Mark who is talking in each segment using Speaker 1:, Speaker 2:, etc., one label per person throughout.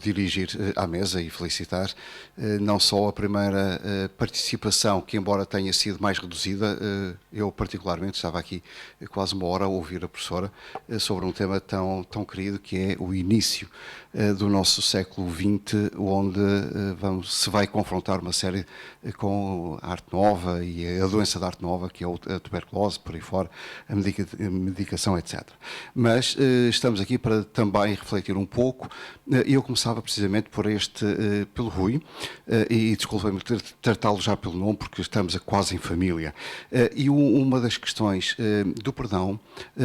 Speaker 1: dirigir à mesa e felicitar não só a primeira participação, que embora tenha sido mais reduzida, eu particularmente estava aqui quase uma hora a ouvir a professora sobre um tema tão querido, que é o início do nosso século XX, onde se vai confrontar uma série com a arte nova e a doença da arte nova, que é a tuberculose, por aí fora, a medicação, etc. Mas estamos aqui para também refletir um pouco. Eu começava precisamente pelo Rui, e desculpem-me tratá-lo já pelo nome, porque estamos quase em família. E uma das questões do perdão,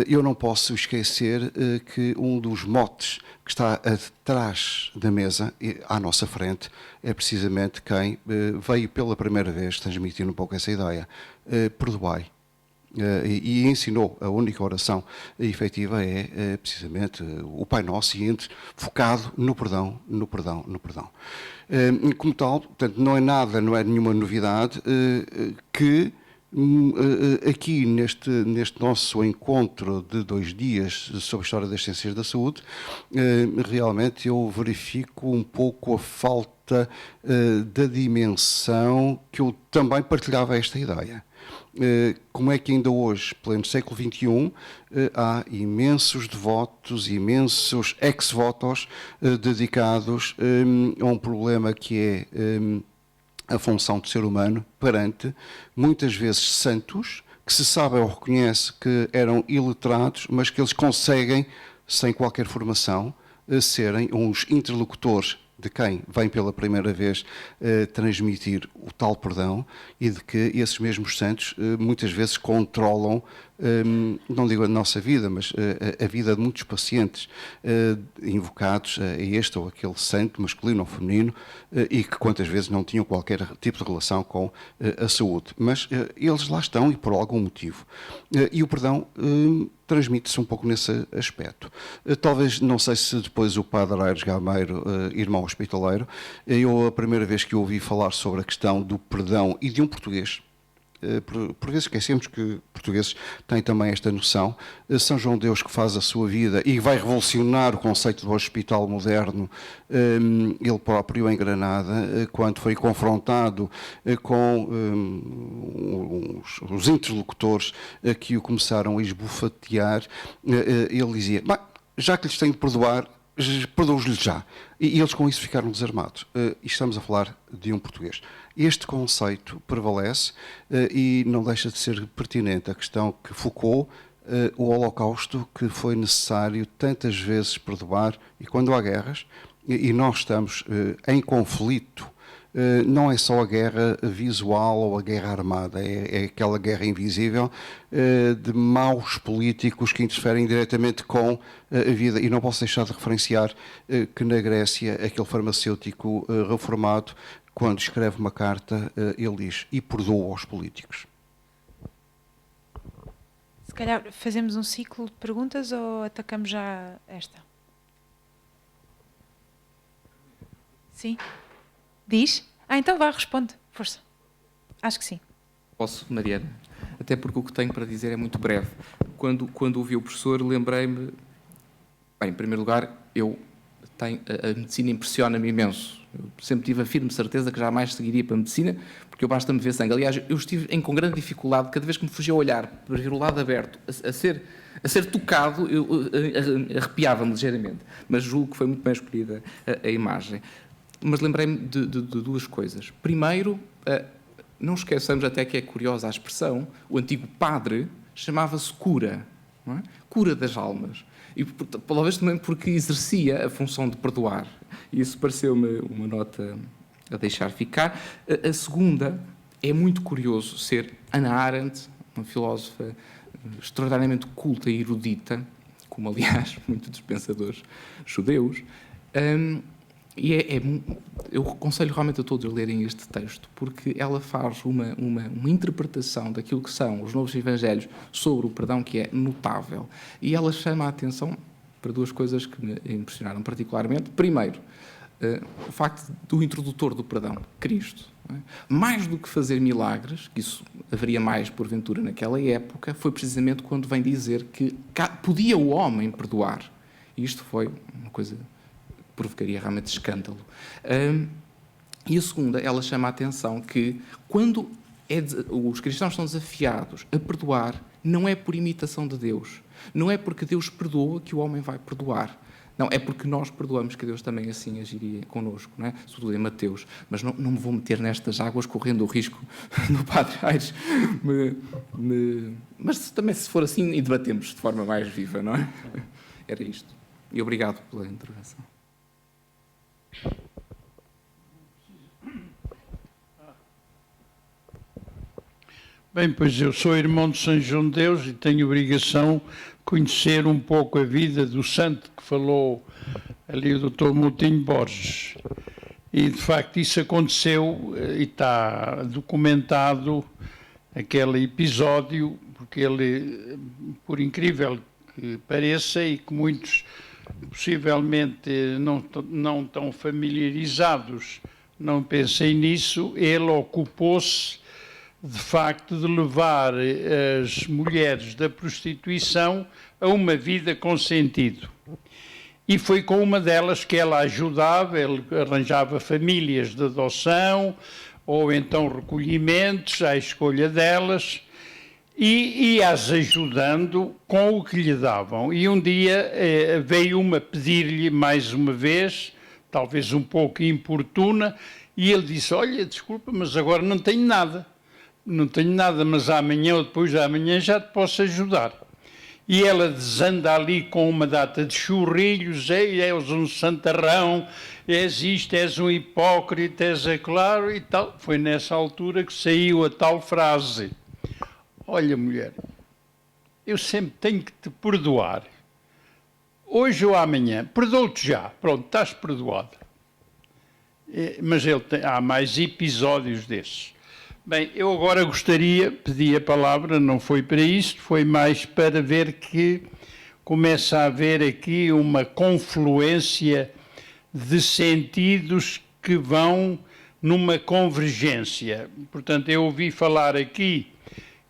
Speaker 1: eu não posso esquecer que um dos motes que está atrás da mesa, à nossa frente, é precisamente quem veio pela primeira vez transmitir um pouco essa ideia. Perdoai. E ensinou, a única oração efetiva é precisamente o Pai Nosso, e focado no perdão, no perdão, no perdão. Como tal, portanto, não é nenhuma novidade que aqui neste nosso encontro de 2 dias sobre a história das ciências da saúde, realmente eu verifico um pouco a falta da dimensão que eu também partilhava esta ideia. Como é que ainda hoje, pleno século XXI, há imensos devotos, imensos ex-votos dedicados a um problema que é a função do ser humano perante, muitas vezes, santos, que se sabe ou reconhece que eram iletrados, mas que eles conseguem, sem qualquer formação, serem uns interlocutores de quem vem pela primeira vez transmitir o tal perdão, e de que esses mesmos santos muitas vezes controlam, não digo a nossa vida, mas a vida de muitos pacientes invocados a este ou aquele santo, masculino ou feminino, e que quantas vezes não tinham qualquer tipo de relação com a saúde. Mas eles lá estão e por algum motivo. E o perdão transmite-se um pouco nesse aspecto. Talvez, não sei se depois o padre Aires Gameiro, irmão hospitaleiro, eu a primeira vez que ouvi falar sobre a questão do perdão e de um português, por vezes esquecemos que portugueses têm também esta noção. São João Deus, que faz a sua vida e vai revolucionar o conceito do hospital moderno, ele próprio em Granada, quando foi confrontado com os interlocutores que o começaram a esbofetear, ele dizia: já que lhes tenho de perdoar, perdoo-os-lhes já. E eles com isso ficaram desarmados. E estamos a falar de um português. Este conceito prevalece e não deixa de ser pertinente a questão que focou o Holocausto, que foi necessário tantas vezes perdoar, e quando há guerras, e nós estamos em conflito, não é só a guerra visual ou a guerra armada, é aquela guerra invisível de maus políticos que interferem diretamente com a vida. E não posso deixar de referenciar que na Grécia, aquele farmacêutico reformado, quando escreve uma carta, ele diz: e perdoa aos políticos.
Speaker 2: Se calhar fazemos um ciclo de perguntas ou atacamos já esta? Sim? Diz? Então vá, responde. Força. Acho que sim.
Speaker 3: Posso, Mariana? Até porque o que tenho para dizer é muito breve. Quando ouvi o professor, lembrei-me... Bem, em primeiro lugar, a medicina impressiona-me imenso. Eu sempre tive a firme certeza que jamais seguiria para a medicina, porque eu basta-me ver sangue. Aliás, eu estive com grande dificuldade, cada vez que me fugia a olhar para ver o lado aberto, a ser tocado, eu arrepiava-me ligeiramente. Mas julgo que foi muito bem escolhida a imagem. Mas lembrei-me de 2 coisas. Primeiro, não esqueçamos, até que é curiosa a expressão, o antigo padre chamava-se cura, não é? Cura das almas. E talvez também porque exercia a função de perdoar. E isso pareceu-me uma nota a deixar ficar. A segunda, é muito curioso ser Hannah Arendt, uma filósofa extraordinariamente culta e erudita, como aliás muitos dos pensadores judeus, eu aconselho realmente a todos a lerem este texto, porque ela faz uma interpretação daquilo que são os novos evangelhos sobre o perdão que é notável. E ela chama a atenção para 2 coisas que me impressionaram particularmente. Primeiro, o facto do introdutor do perdão, Cristo. Não é? Mais do que fazer milagres, que isso haveria mais porventura naquela época, foi precisamente quando vem dizer que podia o homem perdoar. E isto foi uma coisa provocaria realmente escândalo. E a segunda, ela chama a atenção que quando os cristãos são desafiados a perdoar, não é por imitação de Deus. Não é porque Deus perdoa que o homem vai perdoar. Não, é porque nós perdoamos que Deus também assim agiria connosco, não é? Sobretudo em Mateus. Mas não me vou meter nestas águas correndo o risco do Padre Aires. Mas também, se for assim, e debatemos de forma mais viva, não é? Era isto. E obrigado pela intervenção.
Speaker 4: Bem, pois eu sou irmão de São João de Deus e tenho obrigação de conhecer um pouco a vida do santo que falou ali o Dr. Moutinho Borges. E, de facto, isso aconteceu e está documentado aquele episódio, porque ele, por incrível que pareça, e que muitos possivelmente não tão familiarizados não pensem nisso, ele ocupou-se de facto de levar as mulheres da prostituição a uma vida com sentido. E foi com uma delas que ela ajudava, ele arranjava famílias de adoção ou então recolhimentos à escolha delas e ia-as ajudando com o que lhe davam. E um dia veio uma pedir-lhe mais uma vez, talvez um pouco importuna, e ele disse: olha, desculpa, mas agora não tenho nada. Não tenho nada, mas amanhã ou depois de amanhã já te posso ajudar. E ela desanda ali com uma data de churrilhos: ei, és um santarrão, és isto, és um hipócrita, és claro e tal. Foi nessa altura que saiu a tal frase: olha, mulher, eu sempre tenho que te perdoar. Hoje ou amanhã, perdoo-te já, pronto, estás perdoado. Mas há mais episódios desses. Bem, eu agora gostaria, pedi a palavra, não foi para isto, foi mais para ver que começa a haver aqui uma confluência de sentidos que vão numa convergência. Portanto, eu ouvi falar aqui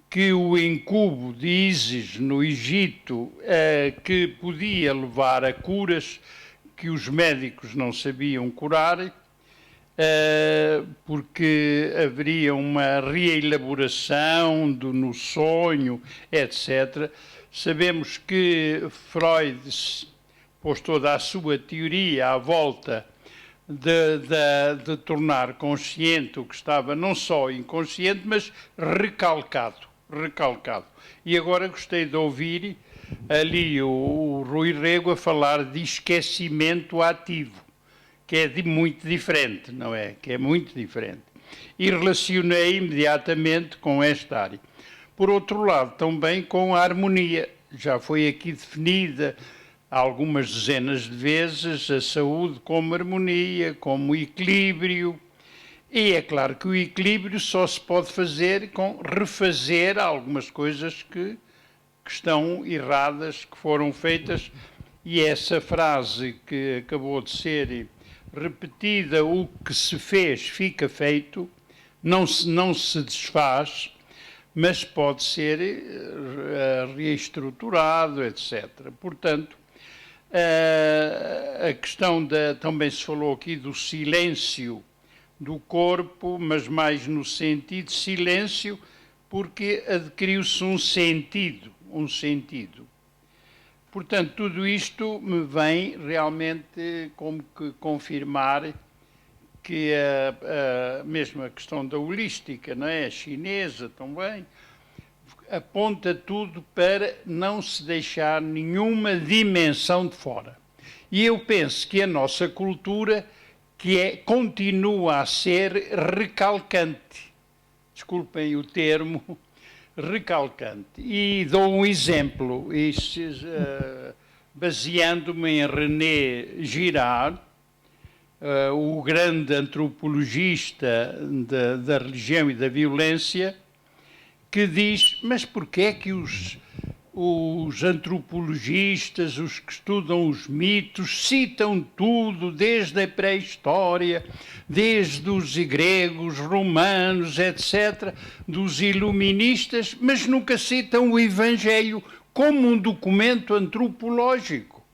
Speaker 4: que o incubo de Ísis no Egito que podia levar a curas que os médicos não sabiam curar, porque haveria uma reelaboração no sonho, etc. Sabemos que Freud pôs toda a sua teoria à volta de tornar consciente o que estava não só inconsciente, mas recalcado. E agora gostei de ouvir ali o Rui Rego a falar de esquecimento ativo, que é muito diferente, não é? Que é muito diferente. E relacionei imediatamente com esta área. Por outro lado, também com a harmonia. Já foi aqui definida algumas dezenas de vezes a saúde como harmonia, como equilíbrio. E é claro que o equilíbrio só se pode fazer com refazer algumas coisas que estão erradas, que foram feitas. E essa frase que acabou de ser repetida: o que se fez fica feito, não se desfaz, mas pode ser reestruturado, etc. Portanto, a questão também se falou aqui do silêncio do corpo, mas mais no sentido de silêncio, porque adquiriu-se um sentido. Portanto, tudo isto me vem realmente como que confirmar que mesmo a questão da holística, não é? A chinesa também, aponta tudo para não se deixar nenhuma dimensão de fora. E eu penso que a nossa cultura continua a ser recalcante. Desculpem o termo, recalcante. E dou um exemplo, baseando-me em René Girard, o grande antropologista da religião e da violência, que diz: mas porquê é que os antropologistas, os que estudam os mitos, citam tudo desde a pré-história, desde os gregos, romanos, etc., dos iluministas, mas nunca citam o Evangelho como um documento antropológico?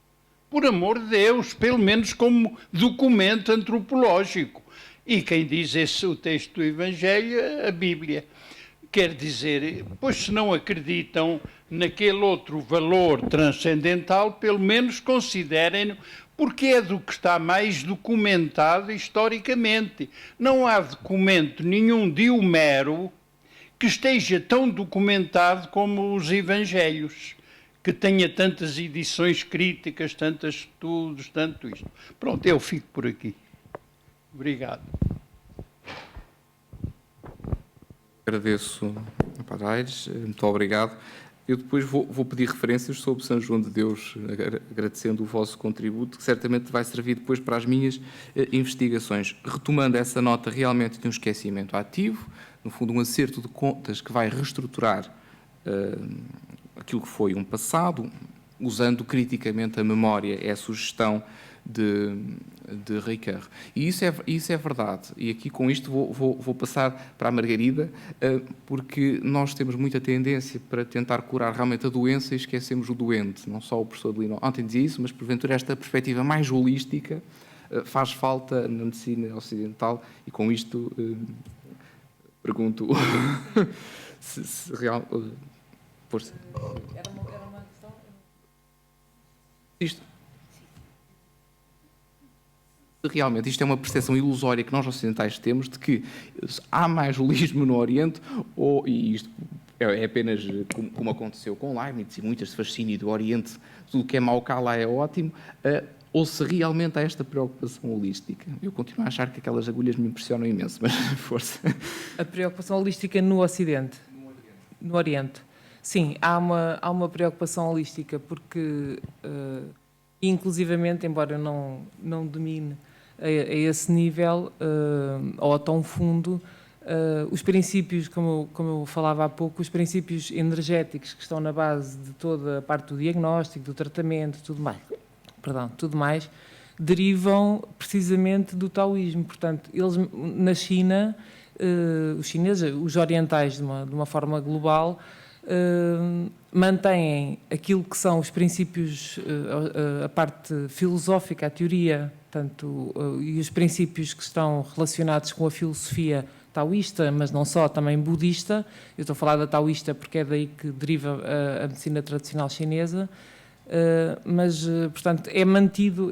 Speaker 4: por amor de Deus, pelo menos como documento antropológico. E quem diz o texto do Evangelho, a Bíblia. Quer dizer, pois se não acreditam naquele outro valor transcendental, pelo menos considerem-no, porque é do que está mais documentado historicamente. Não há documento nenhum de Homero que esteja tão documentado como os Evangelhos, que tenha tantas edições críticas, tantos estudos, tanto isto. Pronto, eu fico por aqui. Obrigado.
Speaker 3: Agradeço, Padre Aires, muito obrigado. Eu depois vou pedir referências sobre São João de Deus, agradecendo o vosso contributo, que certamente vai servir depois para as minhas investigações. Retomando essa nota realmente de um esquecimento ativo, no fundo um acerto de contas que vai reestruturar aquilo que foi um passado, usando criticamente a memória, é a sugestão de Ricard. E isso é verdade. E aqui com isto vou passar para a Margarida, porque nós temos muita tendência para tentar curar realmente a doença e esquecemos o doente. Não só o professor de Lino ontem dizia isso, mas porventura esta perspectiva mais holística faz falta na medicina ocidental, e com isto pergunto se real... Força.
Speaker 2: Era uma questão...
Speaker 3: Isto. Realmente, isto é uma percepção ilusória que nós ocidentais temos de que há mais holismo no Oriente, e isto é apenas como aconteceu com Leibniz e muitas fascínios do Oriente, tudo o que é mau cá lá é ótimo, ou se realmente há esta preocupação holística. Eu continuo a achar que aquelas agulhas me impressionam imenso, mas força.
Speaker 2: A preocupação holística no Ocidente? No Oriente. Sim, há uma preocupação holística, porque, inclusivamente, embora eu não domine a esse nível, ou a tão fundo, os princípios, como eu falava há pouco, os princípios energéticos que estão na base de toda a parte do diagnóstico, do tratamento, tudo mais, derivam precisamente do taoísmo. Portanto, eles na China, os chineses, os orientais de uma forma global, mantêm aquilo que são os princípios, a parte filosófica, a teoria, portanto, e os princípios que estão relacionados com a filosofia taoísta, mas não só, também budista. Eu estou a falar da taoísta porque é daí que deriva a medicina tradicional chinesa, mas, portanto, é mantido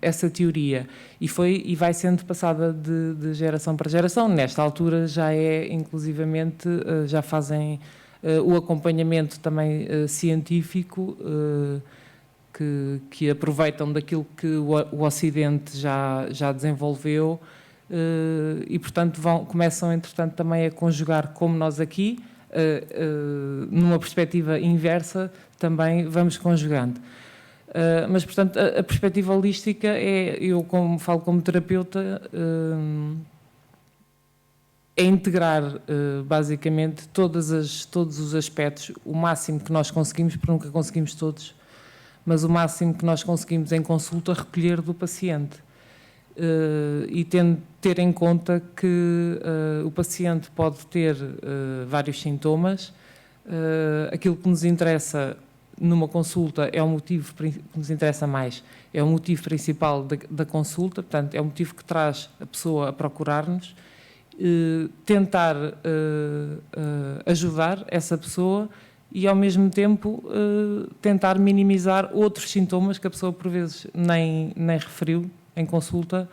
Speaker 2: essa teoria e vai sendo passada de geração para geração. Nesta altura já inclusivamente, já fazem o acompanhamento também científico, que aproveitam daquilo que o Ocidente já desenvolveu, e, portanto, começam, entretanto, também a conjugar, como nós aqui, numa perspectiva inversa, também vamos conjugando. Mas, portanto, a perspectiva holística eu falo como terapeuta, é integrar, basicamente, todos os aspectos, o máximo que nós conseguimos, porque nunca conseguimos todos, mas o máximo que nós conseguimos em consulta recolher do paciente. E ter em conta que o paciente pode ter vários sintomas. Aquilo que nos interessa numa consulta é o motivo que nos interessa mais, é o motivo principal da consulta, portanto, é o motivo que traz a pessoa a procurar-nos, tentar ajudar essa pessoa e, ao mesmo tempo, tentar minimizar outros sintomas que a pessoa, por vezes, nem referiu em consulta,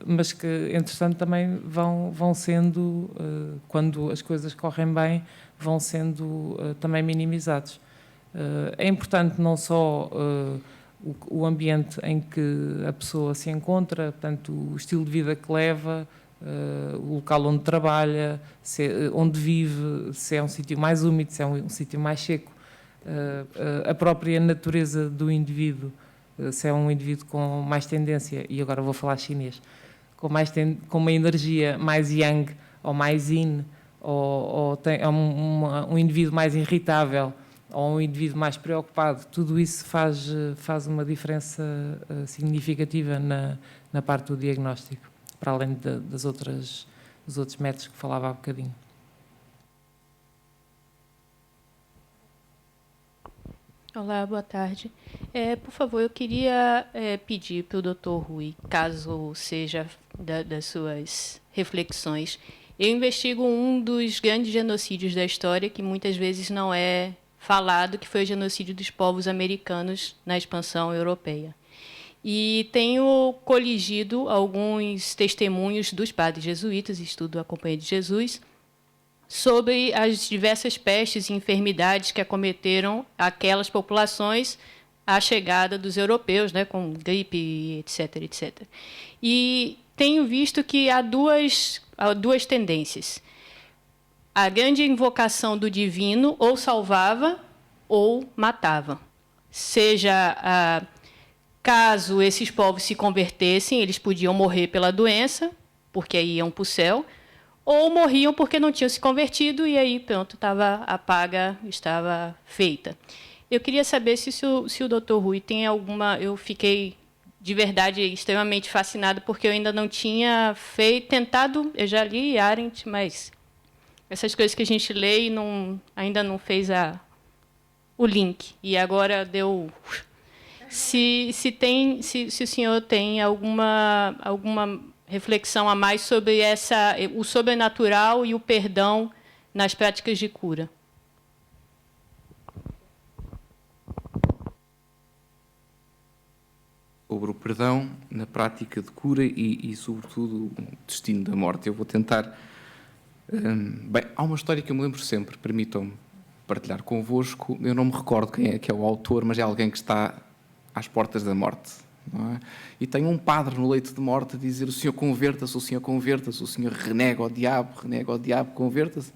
Speaker 2: mas que, entretanto, também vão sendo, quando as coisas correm bem, vão sendo também minimizados. É importante não só o ambiente em que a pessoa se encontra, portanto, o estilo de vida que leva, o local onde trabalha, onde vive, se é um sítio mais úmido, se é um sítio mais seco, a própria natureza do indivíduo, se é um indivíduo com mais tendência, e agora vou falar chinês, com uma energia mais yang ou mais yin, ou é um indivíduo mais irritável, ou um indivíduo mais preocupado, tudo isso faz uma diferença significativa na parte do diagnóstico, para além dos outros métodos que falava há bocadinho.
Speaker 5: Olá, boa tarde. Por favor, eu queria pedir para o Dr. Rui, caso seja das suas reflexões, eu investigo um dos grandes genocídios da história, que muitas vezes não é falado, que foi o genocídio dos povos americanos na expansão europeia. E tenho coligido alguns testemunhos dos padres jesuítas, estudo a Companhia de Jesus, sobre as diversas pestes e enfermidades que acometeram aquelas populações à chegada dos europeus, né, com gripe, etc, etc. E tenho visto que há duas tendências. A grande invocação do divino ou salvava ou matava. Seja, caso esses povos se convertessem, eles podiam morrer pela doença, porque aí iam para o céu, ou morriam porque não tinham se convertido e aí, pronto, a paga estava feita. Eu queria saber se o Dr. Rui tem alguma... Eu fiquei, de verdade, extremamente fascinado, porque eu ainda não tinha tentado... Eu já li Arendt, mas essas coisas que a gente lê e ainda não fez o link. E agora deu... Se o senhor tem alguma reflexão a mais sobre o sobrenatural e o perdão nas práticas de cura.
Speaker 3: Sobre o perdão na prática de cura e sobretudo, o destino da morte. Eu vou tentar... Bem, há uma história que eu me lembro sempre, permitam-me partilhar convosco. Eu não me recordo quem é que é o autor, mas é alguém que está às portas da morte. Não é? E tem um padre no leito de morte a dizer: o senhor converta-se, o senhor converta-se, o senhor renega ao diabo, converta-se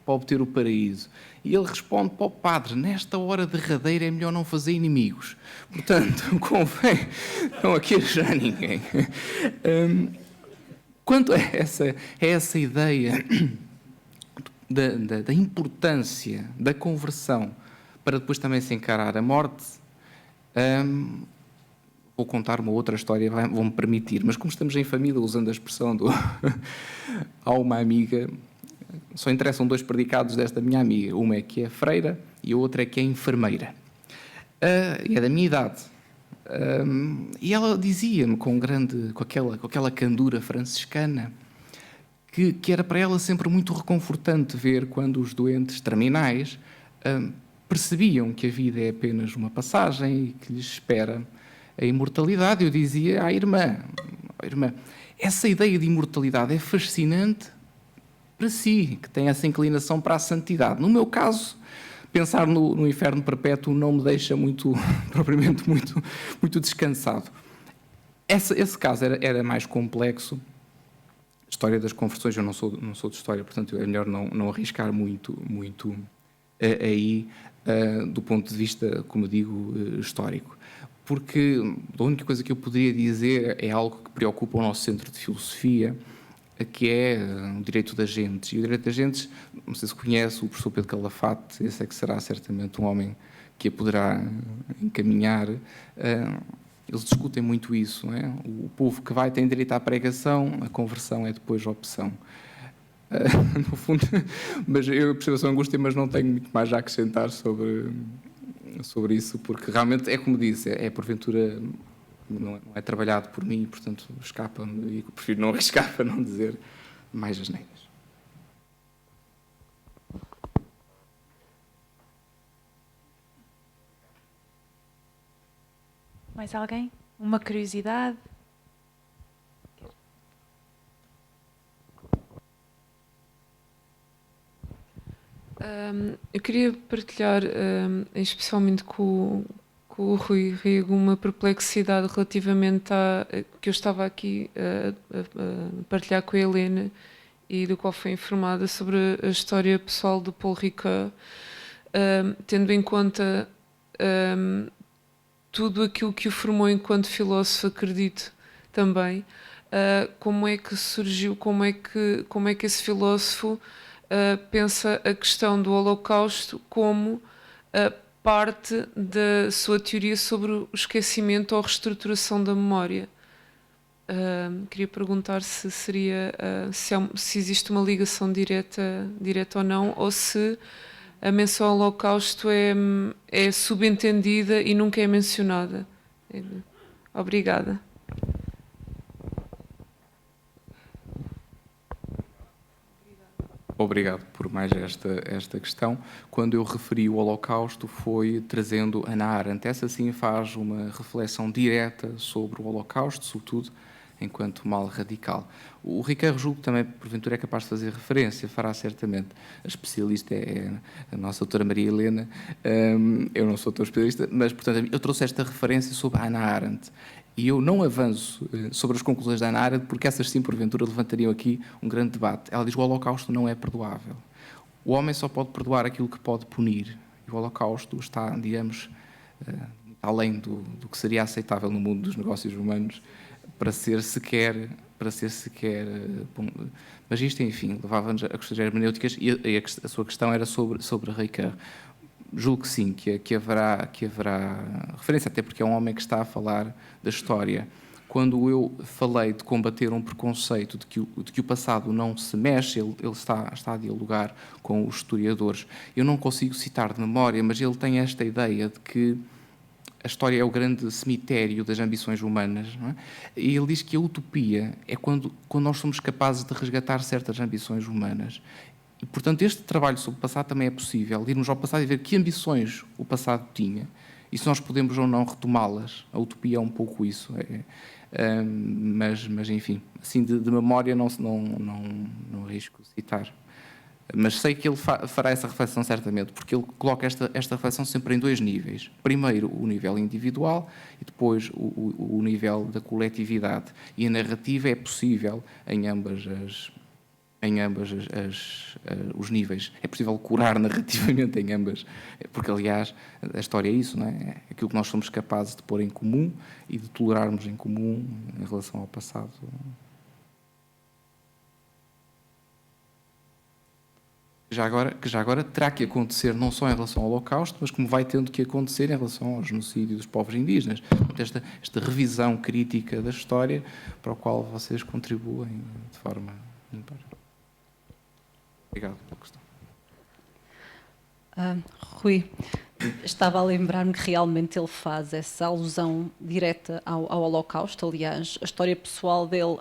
Speaker 3: para obter o paraíso. E ele responde para o padre: nesta hora derradeira é melhor não fazer inimigos. Portanto, convém não aquejar ninguém. Quanto a essa ideia da importância da conversão para depois também se encarar a morte, vou contar uma outra história, vão-me permitir, mas como estamos em família, usando a expressão há uma amiga, só interessam dois predicados desta minha amiga, uma é que é freira e a outra é que é enfermeira, e é da minha idade, e ela dizia-me com aquela candura franciscana que era para ela sempre muito reconfortante ver quando os doentes terminais percebiam que a vida é apenas uma passagem e que lhes espera a imortalidade. Eu dizia à irmã, essa ideia de imortalidade é fascinante para si, que tem essa inclinação para a santidade. No meu caso, pensar no inferno perpétuo não me deixa propriamente muito descansado. Esse caso era mais complexo. A história das conversões, eu não sou de história, portanto é melhor não arriscar muito aí, do ponto de vista, como digo, histórico. Porque a única coisa que eu poderia dizer é algo que preocupa o nosso centro de filosofia, que é o direito das gentes. E o direito das gentes, não sei se conhece o professor Pedro Calafate, esse é que será certamente um homem que a poderá encaminhar. Eles discutem muito isso, não é? O povo que vai tem direito à pregação, a conversão é depois a opção. No fundo, mas eu percebo a sua angústia, mas não tenho muito mais a acrescentar sobre isso, porque realmente é como disse, porventura não é trabalhado por mim, portanto escapa-me e prefiro não arriscar para não dizer mais asneiras.
Speaker 6: Mais alguém? Uma curiosidade?
Speaker 7: Eu queria partilhar, especialmente com o Rui Rego, uma perplexidade relativamente que eu estava aqui a partilhar com a Helena e do qual foi informada sobre a história pessoal do Paul Ricoeur, tendo em conta tudo aquilo que o formou enquanto filósofo, acredito também, como é que surgiu, como é que esse filósofo pensa a questão do Holocausto como parte da sua teoria sobre o esquecimento ou reestruturação da memória. Queria perguntar se existe uma ligação direta ou não, ou se a menção ao Holocausto é subentendida e nunca é mencionada. Obrigada.
Speaker 3: Obrigado por mais esta questão. Quando eu referi o Holocausto, foi trazendo Hannah Arendt. Essa sim faz uma reflexão direta sobre o Holocausto, sobretudo enquanto mal radical. O Ricardo julgo também, porventura, é capaz de fazer referência, fará certamente. A especialista é a nossa doutora Maria Helena. Eu não sou doutor especialista, mas, portanto, eu trouxe esta referência sobre Hannah Arendt. E eu não avanço sobre as conclusões da Hannah Arendt, porque essas sim, porventura, levantariam aqui um grande debate. Ela diz que o Holocausto não é perdoável. O homem só pode perdoar aquilo que pode punir. E o Holocausto está, digamos, além do que seria aceitável no mundo dos negócios humanos, para ser sequer. Mas isto, enfim, levava-nos a questões hermenêuticas e a sua questão era sobre Ricoeur. Julgo que sim, que haverá referência, até porque é um homem que está a falar da história. Quando eu falei de combater um preconceito de que o passado não se mexe, ele está a dialogar com os historiadores. Eu não consigo citar de memória, mas ele tem esta ideia de que a história é o grande cemitério das ambições humanas, não é? E ele diz que a utopia é quando nós somos capazes de resgatar certas ambições humanas. E, portanto, este trabalho sobre o passado também é possível, de irmos ao passado e ver que ambições o passado tinha, e se nós podemos ou não retomá-las. A utopia é um pouco isso. Mas, enfim, assim, de memória não arrisco citar. Mas sei que ele fará essa reflexão certamente, porque ele coloca esta reflexão sempre em dois níveis. Primeiro, o nível individual e depois o nível da coletividade. E a narrativa é possível em ambas os níveis. É possível curar narrativamente em ambas, porque, aliás, a história é isso, não é? É aquilo que nós somos capazes de pôr em comum e de tolerarmos em comum em relação ao passado. Que já agora terá que acontecer não só em relação ao Holocausto, mas como vai tendo que acontecer em relação ao genocídio dos povos indígenas. Esta revisão crítica da história para a qual vocês contribuem de forma ímpar. Obrigado pela questão.
Speaker 8: Rui, estava a lembrar-me que realmente ele faz essa alusão direta ao Holocausto. Aliás, a história pessoal dele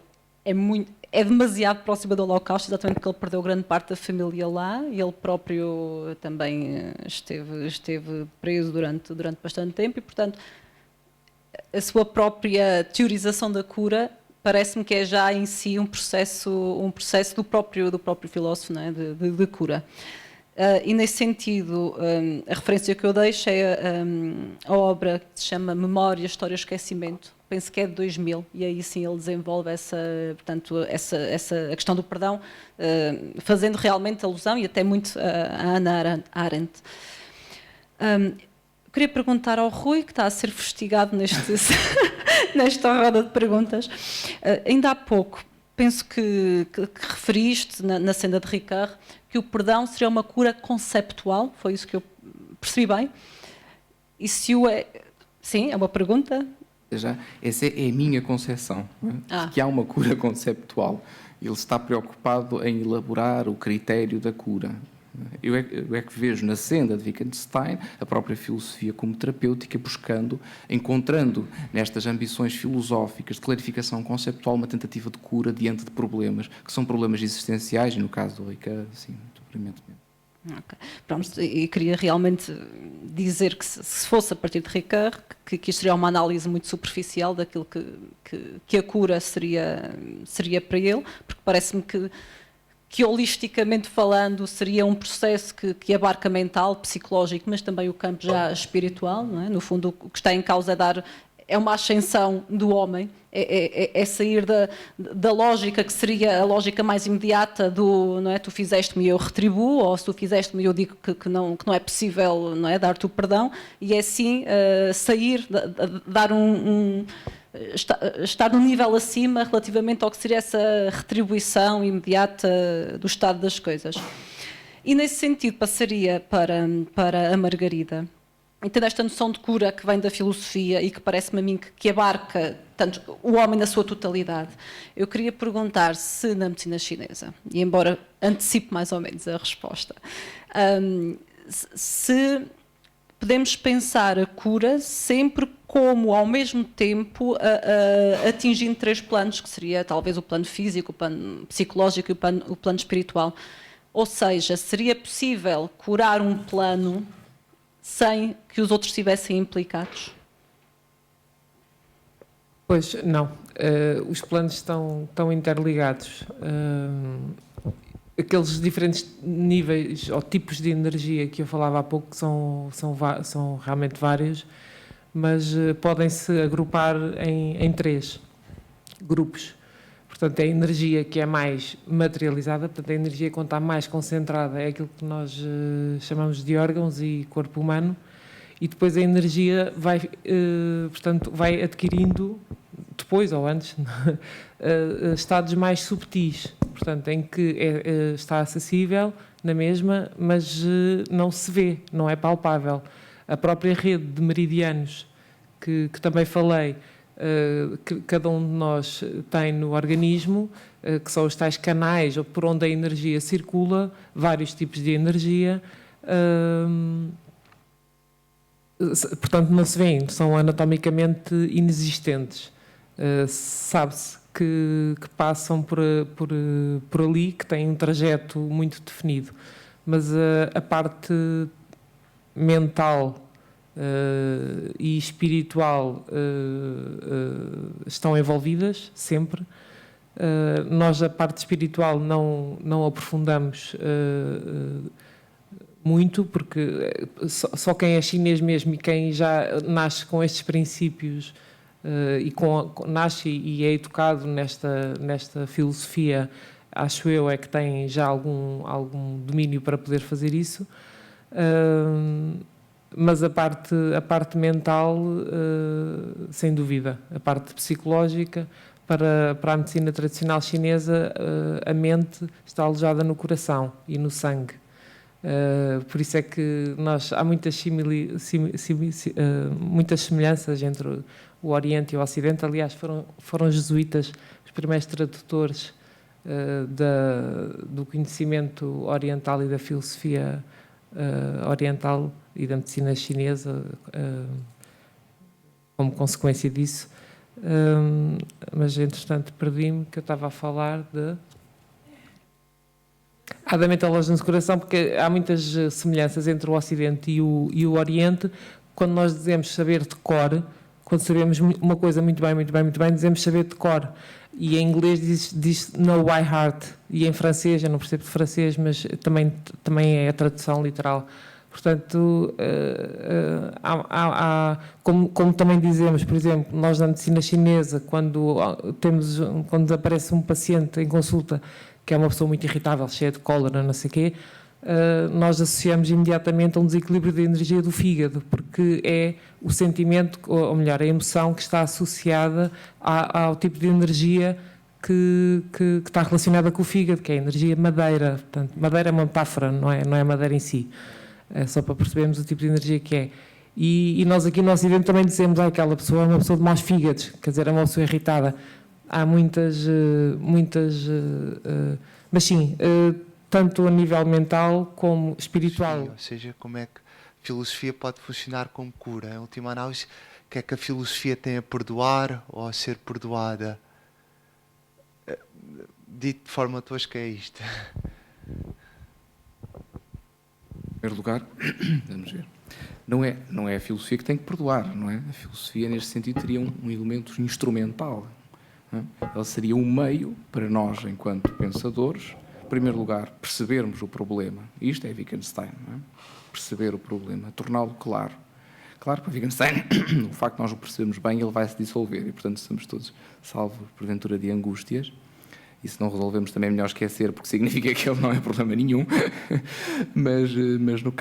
Speaker 8: é demasiado próxima do Holocausto, exatamente porque ele perdeu grande parte da família lá e ele próprio também esteve preso durante bastante tempo e, portanto, a sua própria teorização da cura parece-me que é já em si um processo do próprio filósofo, não é? de cura. E nesse sentido, a referência que eu deixo é a obra que se chama Memória, História e Esquecimento, penso que é de 2000, e aí sim ele desenvolve a questão do perdão, fazendo realmente alusão, e até muito a Hannah Arendt. Queria perguntar ao Rui, que está a ser fustigado nesta roda de perguntas. Ainda há pouco, penso que referiste na senda de Ricoeur que o perdão seria uma cura conceptual, foi isso que eu percebi bem? E se o é... Sim, é uma pergunta?
Speaker 3: Essa é a minha concepção, que há uma cura conceptual. Ele está preocupado em elaborar o critério da cura. Eu é que vejo na senda de Wittgenstein a própria filosofia como terapêutica, encontrando nestas ambições filosóficas de clarificação conceptual uma tentativa de cura diante de problemas, que são problemas existenciais, e no caso do Ricoeur, sim, muito premente.
Speaker 8: Okay. Pronto, e queria realmente dizer que se fosse a partir de Ricoeur, que isto seria uma análise muito superficial daquilo que a cura seria para ele, porque parece-me que holisticamente falando seria um processo que abarca mental, psicológico, mas também o campo já espiritual, não é? No fundo o que está em causa é uma ascensão do homem, é sair da lógica que seria a lógica mais imediata do, não é, tu fizeste-me e eu retribuo, ou se tu fizeste-me eu digo que não é possível, não é, dar-te o perdão, e é assim sair, dar estar num nível acima relativamente ao que seria essa retribuição imediata do estado das coisas. E nesse sentido passaria para a Margarida. Entendo esta noção de cura que vem da filosofia e que parece-me a mim que abarca tanto o homem na sua totalidade. Eu queria perguntar se na medicina chinesa, e embora antecipe mais ou menos a resposta, se podemos pensar a cura sempre como, ao mesmo tempo, atingindo 3 planos, que seria talvez o plano físico, o plano psicológico e o plano espiritual. Ou seja, seria possível curar um plano sem que os outros estivessem implicados?
Speaker 2: Pois, não. Os planos estão interligados. Aqueles diferentes níveis ou tipos de energia que eu falava há pouco são realmente vários, mas podem-se agrupar em 3 grupos. Portanto, a energia que é mais materializada, portanto, a energia quando está mais concentrada é aquilo que nós chamamos de órgãos e corpo humano, e depois a energia vai adquirindo, depois ou antes, estados mais subtis, portanto, em que está acessível na mesma, mas não se vê, não é palpável. A própria rede de meridianos que também falei, que cada um de nós tem no organismo, que são os tais canais por onde a energia circula, vários tipos de energia, portanto não se vêem, são anatomicamente inexistentes. Sabe-se que passam por ali, que têm um trajeto muito definido, mas a parte mental e espiritual estão envolvidas sempre. Nós a parte espiritual não aprofundamos muito, porque só quem é chinês mesmo e quem já nasce com estes princípios nasce e é educado nesta filosofia, acho eu, é que tem já algum domínio para poder fazer isso. Mas a parte mental, sem dúvida, a parte psicológica, para a medicina tradicional chinesa, a mente está alojada no coração e no sangue. Por isso é que há muitas semelhanças entre o Oriente e o Ocidente. Aliás, foram os jesuítas os primeiros tradutores do conhecimento oriental e da filosofia oriental e da medicina chinesa como consequência disso. Mas, entretanto, perdi-me, que eu estava a falar da mente aloja no coração, porque há muitas semelhanças entre o Ocidente e o Oriente. Quando nós dizemos saber de cor, quando sabemos uma coisa muito bem, dizemos saber de cor. E em inglês diz know by heart, e em francês, eu não percebo de francês, mas também é a tradução literal. Portanto, como também dizemos, por exemplo, nós na medicina chinesa, quando aparece um paciente em consulta que é uma pessoa muito irritável, cheia de cólera, não sei o quê, nós associamos imediatamente a um desequilíbrio de energia do fígado, porque é o sentimento, ou melhor, a emoção que está associada ao tipo de energia que está relacionada com o fígado, que é a energia madeira. Portanto, madeira é uma metáfora, não é madeira em si. É só para percebermos o tipo de energia que é. E nós aqui no Ocidente também dizemos aquela pessoa é uma pessoa de maus fígados, quer dizer, é uma pessoa irritada. Há muitas mas sim, tanto a nível mental como espiritual.
Speaker 9: Sim, ou seja, como é que a filosofia pode funcionar como cura? Em última análise, o que é que a filosofia tem a perdoar ou a ser perdoada? Dito de forma tosca é isto.
Speaker 3: Em primeiro lugar, vamos ver, não é a filosofia que tem que perdoar, não é? A filosofia, neste sentido, teria um elemento instrumental. Não é? Ela seria um meio para nós, enquanto pensadores, em primeiro lugar, percebermos o problema. Isto é Wittgenstein, não é? Perceber o problema, torná-lo claro. Claro, para Wittgenstein, o facto de nós o percebermos bem, ele vai se dissolver e, portanto, estamos todos salvos, porventura, de angústias. E se não resolvemos também é melhor esquecer, porque significa que ele não é problema nenhum. mas no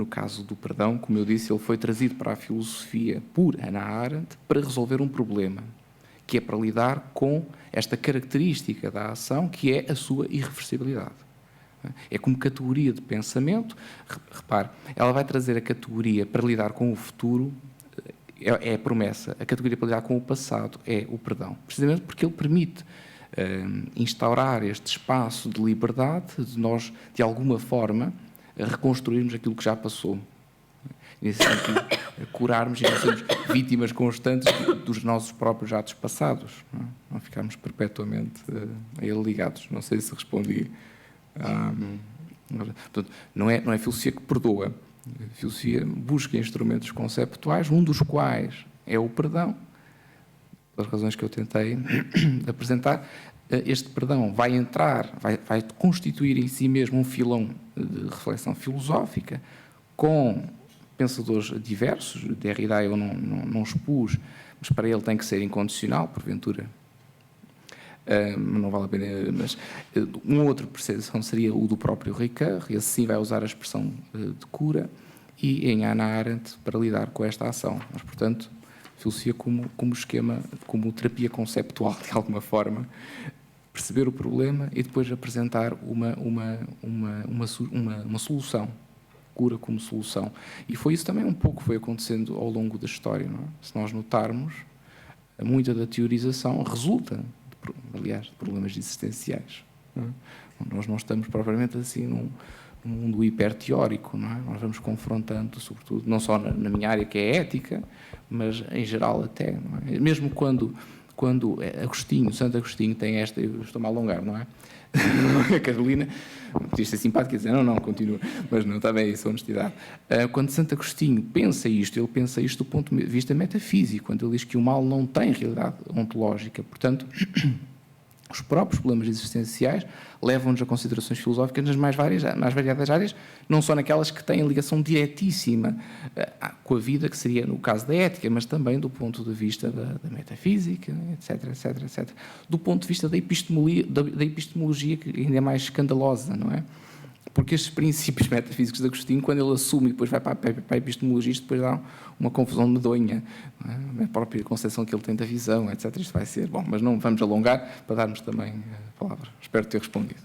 Speaker 3: caso do perdão, como eu disse, ele foi trazido para a filosofia por Hannah Arendt para resolver um problema, que é para lidar com esta característica da ação, que é a sua irreversibilidade. É como categoria de pensamento. Repare, ela vai trazer a categoria para lidar com o futuro, é a promessa. A categoria para lidar com o passado é o perdão. Precisamente porque ele permite instaurar este espaço de liberdade, de nós, de alguma forma, a reconstruirmos aquilo que já passou. Nesse sentido, a curarmos e não sermos vítimas constantes dos nossos próprios atos passados. Não ficarmos perpetuamente a ele ligados. Não sei se respondi. Portanto, não é a filosofia que perdoa. A filosofia busca instrumentos conceptuais, um dos quais é o perdão, pelas razões que eu tentei apresentar. Este perdão vai constituir em si mesmo um filão de reflexão filosófica com pensadores diversos. Derrida eu não expus, mas para ele tem que ser incondicional, porventura. Não vale a pena, mas uma outra percepção seria o do próprio Ricoeur, esse sim vai usar a expressão de cura, e em Hannah Arendt para lidar com esta ação. Mas, portanto, filosofia como esquema, como terapia conceptual, de alguma forma, perceber o problema e depois apresentar uma solução, cura como solução. E foi isso também um pouco que foi acontecendo ao longo da história. Não é? Se nós notarmos, muita da teorização resulta, aliás, de problemas existenciais. Não é? Nós não estamos propriamente assim num mundo hiperteórico, não é? Nós vamos confrontando, sobretudo, não só na minha área, que é ética, mas em geral até. Não é? Mesmo quando Santo Agostinho tem esta... Eu estou-me a alongar, não é? A Carolina podia ser simpática e dizer, não, continua, mas não, está bem, isso é honestidade. Quando Santo Agostinho pensa isto, ele pensa isto do ponto de vista metafísico, quando ele diz que o mal não tem realidade ontológica. Portanto, os próprios problemas existenciais levam-nos a considerações filosóficas nas mais variadas áreas, não só naquelas que têm ligação diretíssima com a vida, que seria no caso da ética, mas também do ponto de vista da metafísica, etc. Do ponto de vista da epistemologia, que ainda é mais escandalosa, não é? Porque estes princípios metafísicos de Agostinho, quando ele assume e depois vai para a epistemologia, isto depois dá uma confusão medonha, não é? A própria concepção que ele tem da visão, etc. Isto vai ser... Bom, mas não vamos alongar para darmos também a palavra. Espero ter respondido.